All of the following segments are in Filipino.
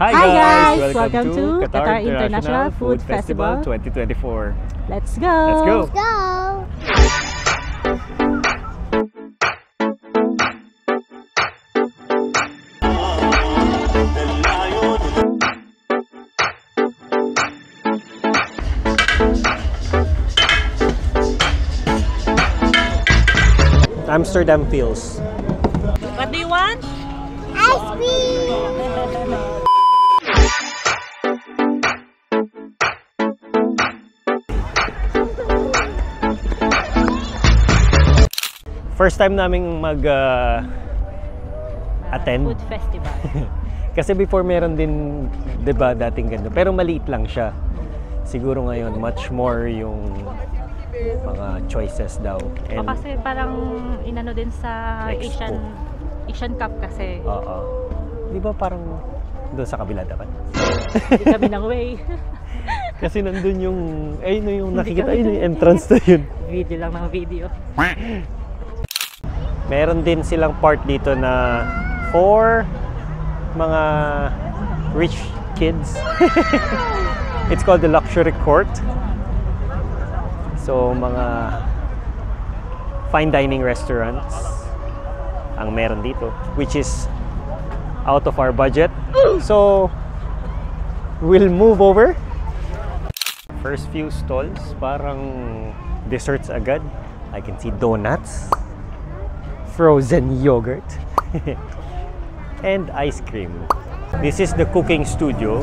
Hi guys! Welcome to Qatar International Food Festival 2024. Let's go! Let's go! Let's go! Amsterdam feels. What do you want? Ice cream! First time naming attend. Food festival. Kasi before meron din, 'di ba, dating ganito. Pero maliit lang siya. Siguro ngayon much more yung mga choices daw. O kasi parang inano din sa Expo. Asian Cup kasi. Oo. 'Di ba parang doon sa kabila dapat? Hindi kami ng way. Kasi nandun yung yung nakikita yung entrance na yun. Video lang ng video. Meron din silang part dito na for mga rich kids. It's called the luxury court. So mga fine dining restaurants ang meron dito, which is out of our budget. So we'll move over. First few stalls, parang desserts agad. I can see donuts, frozen yogurt, and ice cream. This is the cooking studio.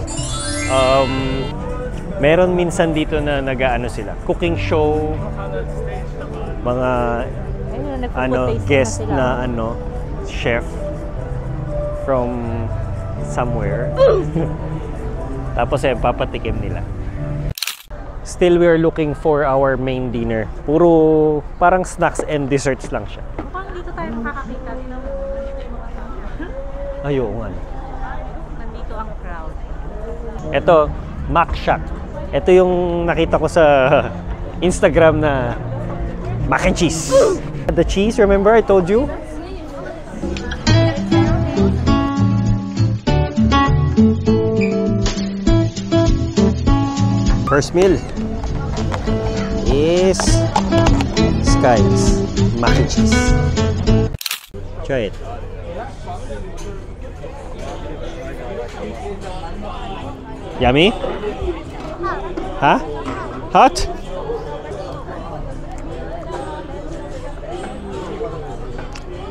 Meron minsan dito na nag-aano sila, cooking show, mga guest na chef from somewhere. Tapos papatikim nila. Still, we are looking for our main dinner. Puro parang snacks and desserts lang siya. Mukhang dito tayo makakakita. Ayun nga. Nandito ang crowd. Ito, Mac Shack. Ito yung nakita ko sa Instagram na mac and cheese. The cheese, remember I told you? First meal is Sky's mac and cheese. Try it. Yummy? Huh? Hot?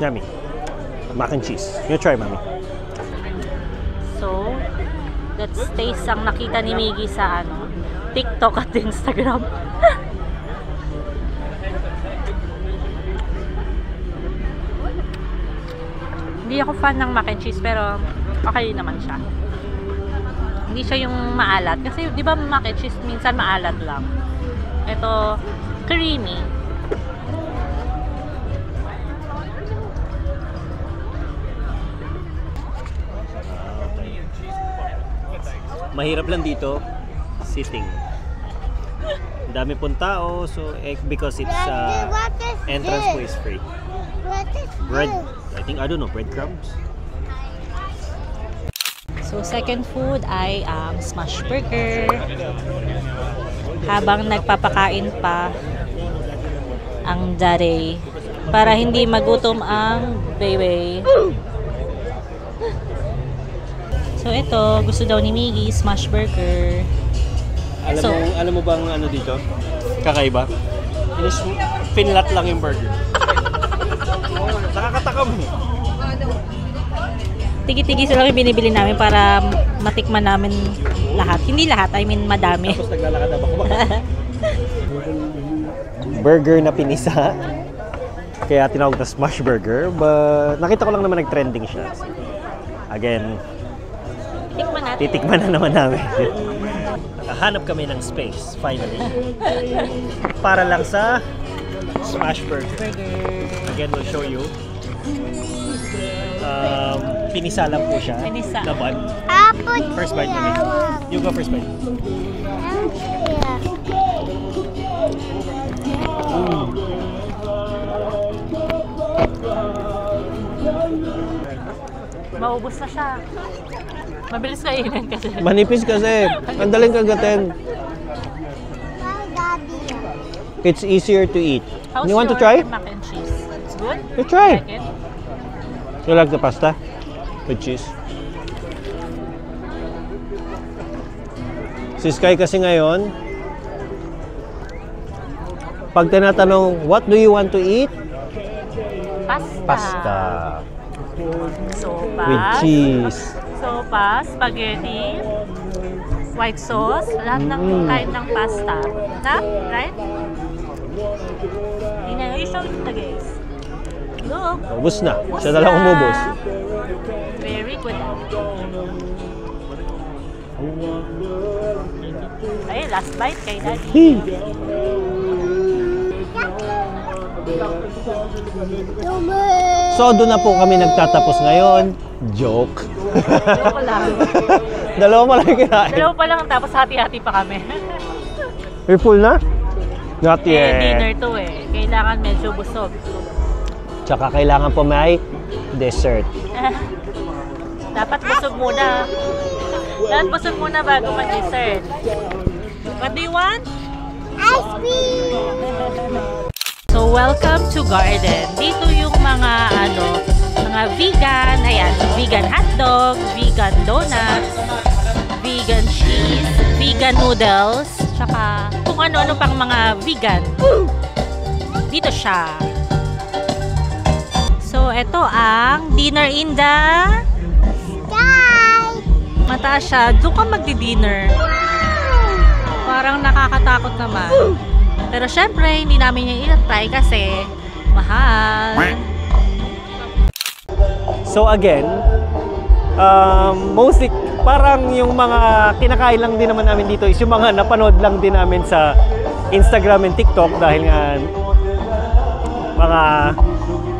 Yummy. Mac and cheese. You try, mommy. So, let's taste ang nakita ni Miggy sa TikTok at Instagram. Hindi ako fan ng mac and cheese pero okay naman siya. Hindi siya yung maalat. Kasi di ba mac and cheese minsan maalat lang. Ito, creamy. Mahirap lang dito, sitting. Dami pong tao, so because it's entrance po is free. What is Bread, this? I don't know, breadcrumbs. So, second food ay smash burger. Habang nagpapakain pa ang Daray para hindi magutom ang baby. So, ito, gusto daw ni Miggy, smash burger. Alam mo bang ano dito? Kakaiba? Pinlat lang yung burger. Nakakatakam eh. Tigi-tigi sila yung binibili namin para matikman namin lahat. Hindi lahat, I mean madami. Tapos naglalakad na ba? Burger na pinisa. Kaya tinawag na smash burger. But nakita ko lang naman nag-trending siya. Again, Tikman natin. titikman na naman namin. Hanap kami ng space, finally. Para lang sa smash burger. Again, we'll show you. Pinisa lang po siya. Pinisa. Na bun. First bite namin. You go first bite. Maubos na siya. Mabilis kainin kasi. Manipis kasi. Ang daling kagatin. My daddy. It's easier to eat. How's You want to your try? mac and cheese? It's good? You try. Like it? You like the pasta? With cheese? Si Sky kasi ngayon, pag tinatanong, what do you want to eat? Pasta. Pasta. Sopa. With cheese. Sopa, spaghetti, white sauce, lahat ng kind ng pasta. Na? Right? Hindi show it to guys. Look. Ubus na. Siya na lang umubos. Very good. Ay, last bite kay Daddy. Hey. So, doon na po kami nagtatapos ngayon. Joke. Dalawa lang. Dalawa pa lang kinain. Dalawa pa lang, tapos hati-hati pa kami. You're full na? Not yet. Dinner to eh. Kailangan medyo busog. Tsaka kailangan po may dessert. Dapat busog muna. Dapat busog muna bago mag-dessert. What do you want? Ice cream. So, welcome to Garden. Dito yung mga mga vegan, ayan, vegan hotdog, vegan donuts, vegan cheese, vegan noodles, tsaka kung ano-ano pang mga vegan. Dito siya. So, ito ang dinner in the Sky. mataas siya. Doon ka magdi-dinner. Parang nakakatakot naman. Pero syempre, hindi namin yung ina-try kasi mahal. So again, mostly parang yung mga kinakain lang din naman namin dito is yung mga napanood lang din namin sa Instagram and TikTok dahil nga mga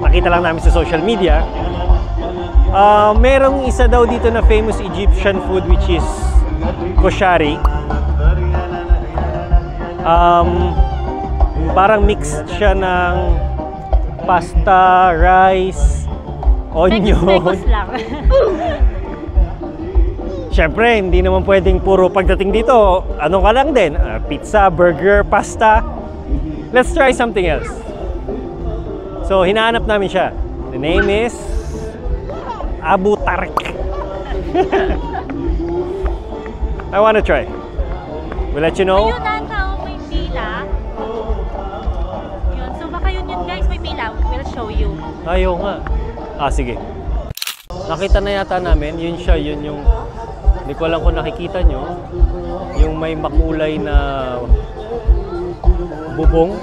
nakita lang namin sa social media. Merong isa daw dito na famous Egyptian food which is koshari. Parang mix siya ng pasta, rice, onion. Mekos lang. Siyempre, hindi naman pwedeng puro pagdating dito. Ano ka lang din? Pizza, burger, pasta. Let's try something else. So, hinahanap namin siya. The name is Abu Tarek. I wanna try. We'll let you know. Ayun, nata, may pila. Yun. So, baka yun guys, may pila. We'll show you. Ayaw nga. Sige. Nakita na yata namin. Yun siya, yun yung... Hindi ko alam kung nakikita nyo. Yung may makulay na bubong.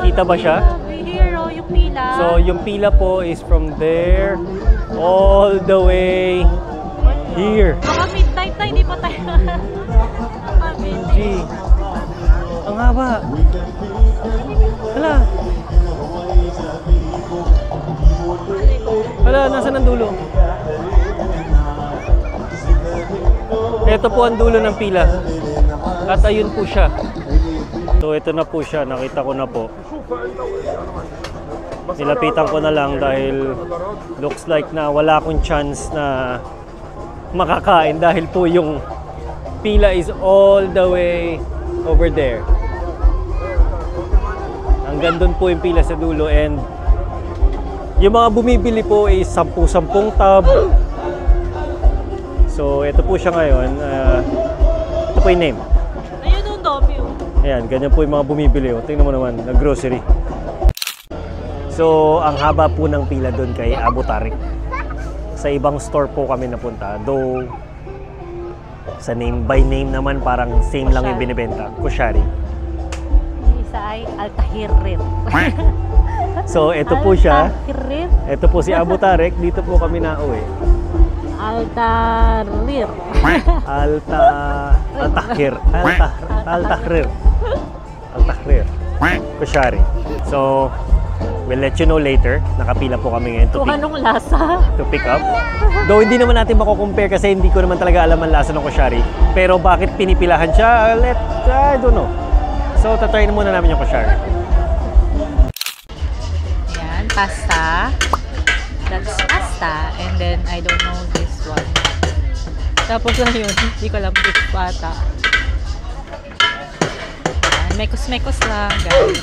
Kita ba siya? Here, yung pila. So, yung pila po is from there all the way here. Baka midnight na, hindi pa tayo. Baka midnight. Gee. Ang haba. Hala. Hala, nasa ng dulo? Ito po ang dulo ng pila. At ayun po siya. So ito na po siya, nakita ko na po. Nilapitan ko na lang dahil looks like na wala akong chance na makakain dahil po yung pila is all the way over there. Hanggang doon po yung pila sa dulo and yung mga bumibili po ay 10-10 tab. So ito po siya ngayon. Ito po yung name. Ayun yung dami. Ayan, ganyan po yung mga bumibili. Tingnan mo naman, na grocery. So, ang haba po ng pila doon kay Abu Tarek. Sa ibang store po kami napunta. Though, sa name by name naman, parang same lang yung binibenta. Koshari. Yung isa ay Al-Tahrir. So, ito po siya. Al-Tahrir. Ito po si Abu Tarek. Dito po kami nauwi. Al-Tahrir. Al-Tahrir. Al-Tahrir. Koshari. So, we'll let you know later. Nakapila po kami ngayon Kung anong lasa. to pick up. Though hindi naman natin mako-compare kasi hindi ko naman talaga alam ang lasa ng koshari. Pero bakit pinipilahan siya? I don't know. So, tatry na muna namin yung koshari. Yan, pasta. That's pasta. And then, I don't know this one. Tapos lang yun, hindi ko alam, beef pata. Mekos-mekos lang, guys.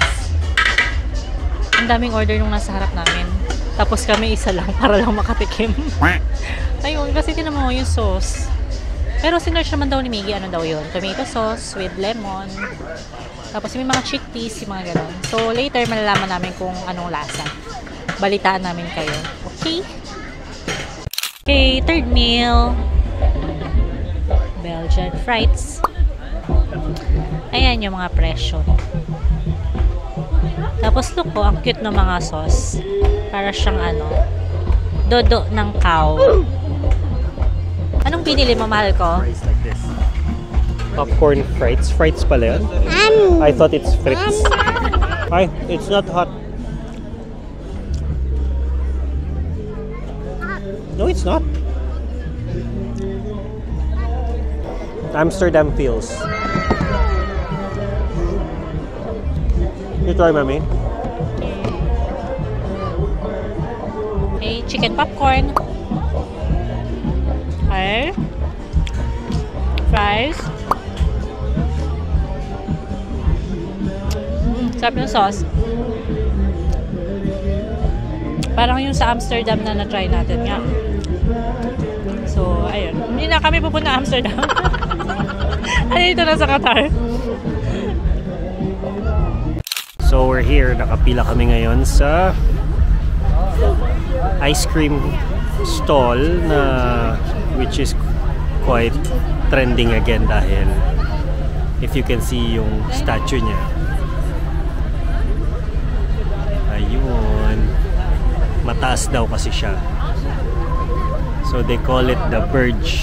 Ang daming order nung nasa harap namin. Tapos kami isa lang para lang makatikim. Ayun, kasi tinan mo yung sauce. Pero sinerge naman daw ni Miggy, ano daw yun? Tomato sauce with lemon. Tapos may mga chickpeas, yung mga gano'n. So later, malalaman namin kung anong lasa. Balitaan namin kayo. Okay? Okay, third meal. Belgian frites. Ayan yung mga presyo. Tapos look po, ang cute ng mga sauce. Para siyang ano, dodo ng cow. Anong pinili mo, mahal ko? Fries like this. Popcorn frites. Frites pala yun? I thought it's frites. Ay, it's not hot. No, it's not. Amsterdam feels. You try, mommy. Okay, chicken popcorn. Okay. Fries. Sarap yung sauce. Parang yung sa Amsterdam na na-try natin nga. So, ayun. Hindi na kami pupunta Amsterdam. Dito na sa Qatar. So we're here, nakapila kami ngayon sa ice cream stall na which is quite trending again dahil if you can see yung statue niya. Ayun. Mataas daw kasi siya. So they call it the Verge.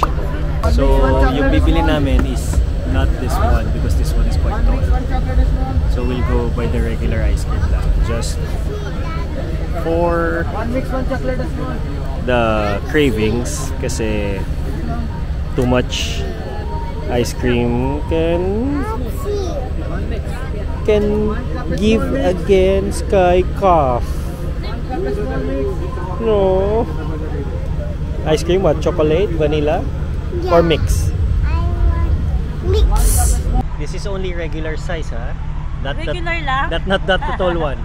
So yung bibili namin is not this one because this one is quite tall. So we'll go by the regular ice cream lang. Just for the cravings kasi too much ice cream can give again Sky cough. No. Ice cream what? Chocolate, vanilla, or mix? Mix. This is only regular size, ha? Regular lang? Not that tall one.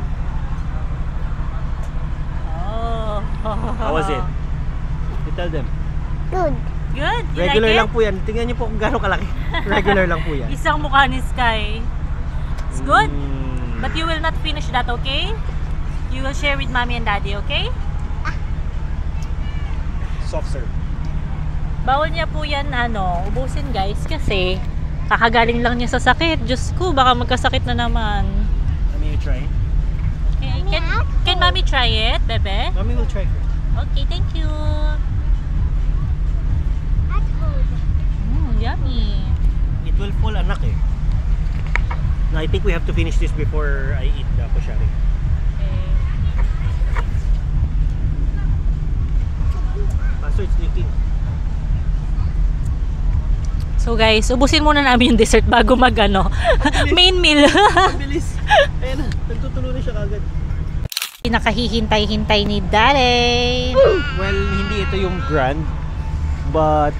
Oh. How was it? You tell them. Good. Good? You Regular like lang po yan. Tingnan niyo po kung gaano kalaki. Regular lang po yan. Isang mukha ni Sky. It's good? Mm. But you will not finish that, okay? You will share with mommy and daddy, okay? Soft serve. Bawal niya po yan, ubusin guys, kasi kakagaling lang niya sa sakit. Diyos ko, baka magkasakit na naman. Mommy, you try? Okay, can mommy try it, bebe? Mommy will try first. Okay, thank you. That's good. Yummy. It will fall anak eh. No, I think we have to finish this before I eat the koshari. Okay. So it's leaking. So guys, ubusin muna namin yung dessert bago main meal. Bilis. Ayan na, nagtutulo na siya kagad. Nakahihintay-hintay ni Daddy. Well, hindi ito yung grand, but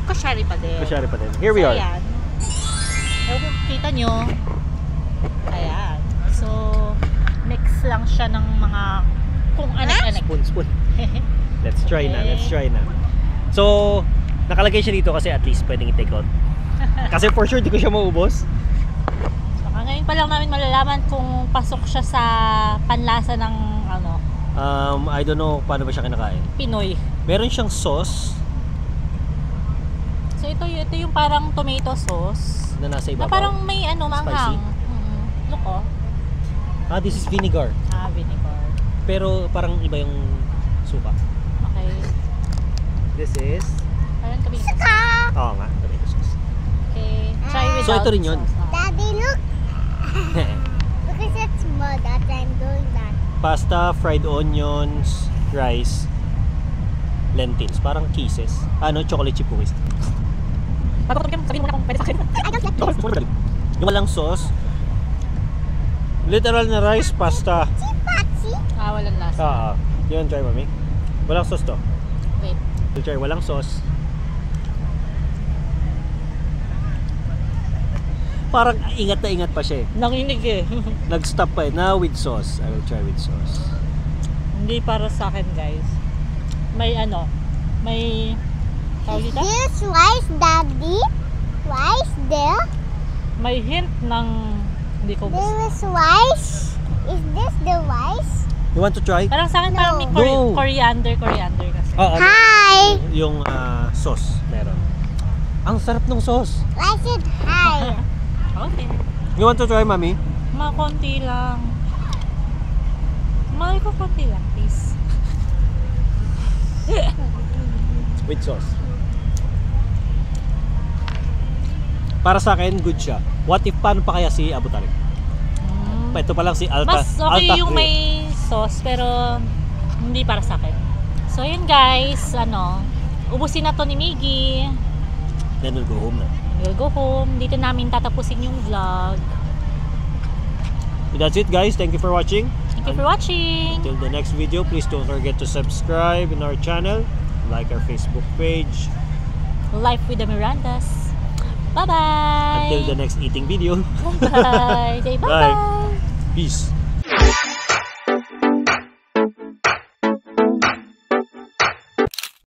Koshari pa din. koshari pa din. Here we are. Ayan. Ewan kung kita nyo. Ayan. So, mix lang siya ng mga kung anek-anek. Spoon. Let's try na, let's try na. So, nakalagay siya dito kasi at least pwedeng i-take out. Kasi for sure, di ko siya maubos. Baka ngayon pa lang namin malalaman kung pasok siya sa panlasa ng I don't know paano ba siya kinakain. Pinoy. Meron siyang sauce So, ito yung parang tomato sauce. na nasa Na ibabaw. parang may manghang. Spicy? Look oh. This is vinegar. Vinegar. Pero parang iba yung suka. Okay. This is... Parang kami. Oo nga, tomato sauce. Okay. Try without So, ito rin yun. sauce. Daddy, look. Because it's mud that I'm doing that. Pasta, fried onions, rice, lentils. Parang kisses. Chocolate chip cookies. Bago ko sabihin mo na kung pwede sa akin. I don't like it. Yung walang sauce. Literal na rice, pasta. Patsy. Walang lasa. Yun, try mami. Walang sauce to. Wait. We'll try walang sauce. Parang ingat na ingat pa siya eh. Nanginig eh. Nag-stop pa eh. Now with sauce. I will try with sauce. Hindi para sa akin, guys. May may tawag dito? This rice, Daddy? Rice there? May hint ng hindi ko gusto. There is rice? Is this the rice? You want to try? Parang sa akin parang may No. coriander kasi. Oo. Hi! Yung sauce meron. Ang sarap ng sauce. I said hi. Okay. You want to try, Mami? Mga konti lang. Mahal ko konti lang, please. With sauce. Para sa akin, good siya. What if, paano pa kaya si Abu Talib? Ito pa lang si Alta. Mas okay Alta yung Grill. may sauce, pero hindi para sa akin. So yun guys, ubusin na to ni Miggy. Then we'll go home na. We'll go home. Dito namin tatapusin yung vlog. So that's it, guys. Thank you for watching. Thank you for watching. Until the next video, please don't forget to subscribe in our channel, like our Facebook page. Life with the Mirandas. Bye-bye. Until the next eating video. Bye. Say bye-bye. Peace.